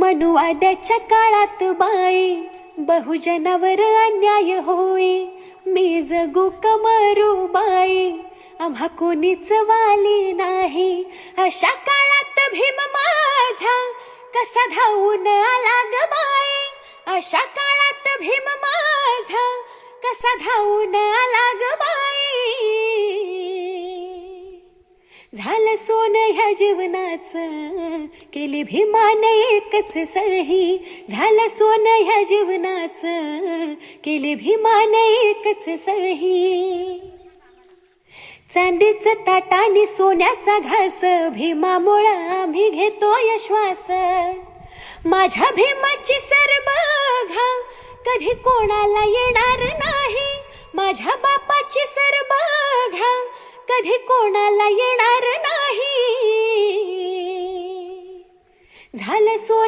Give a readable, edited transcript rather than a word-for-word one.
मनुवाद्याच्या काळात बाई बहुजनावर अन्याय होई. मी जगू कमरू बाई आम्हा कोणीच वाली नाही. अशा काळात भीम माझा कसा धावून आला ग बाई. अशा काळात भीम माझा कसा धावून आला ग बाई. झालं सोनं ह्या जीवनाचं केली भीमाने एकच सही. झालं सोनं ह्या जीवनाचं केली भीमाने एकच सही. चांदीचं ताट आणि सोन्याचा घास भीमामुळं आम्ही घेतोय श्वास. माझ्या भीमाची सर बघा कधी कोणाला येणार नाही. माझ्या बापाची सर बघा कधी कोणाला येणार नाही. झालं सोनं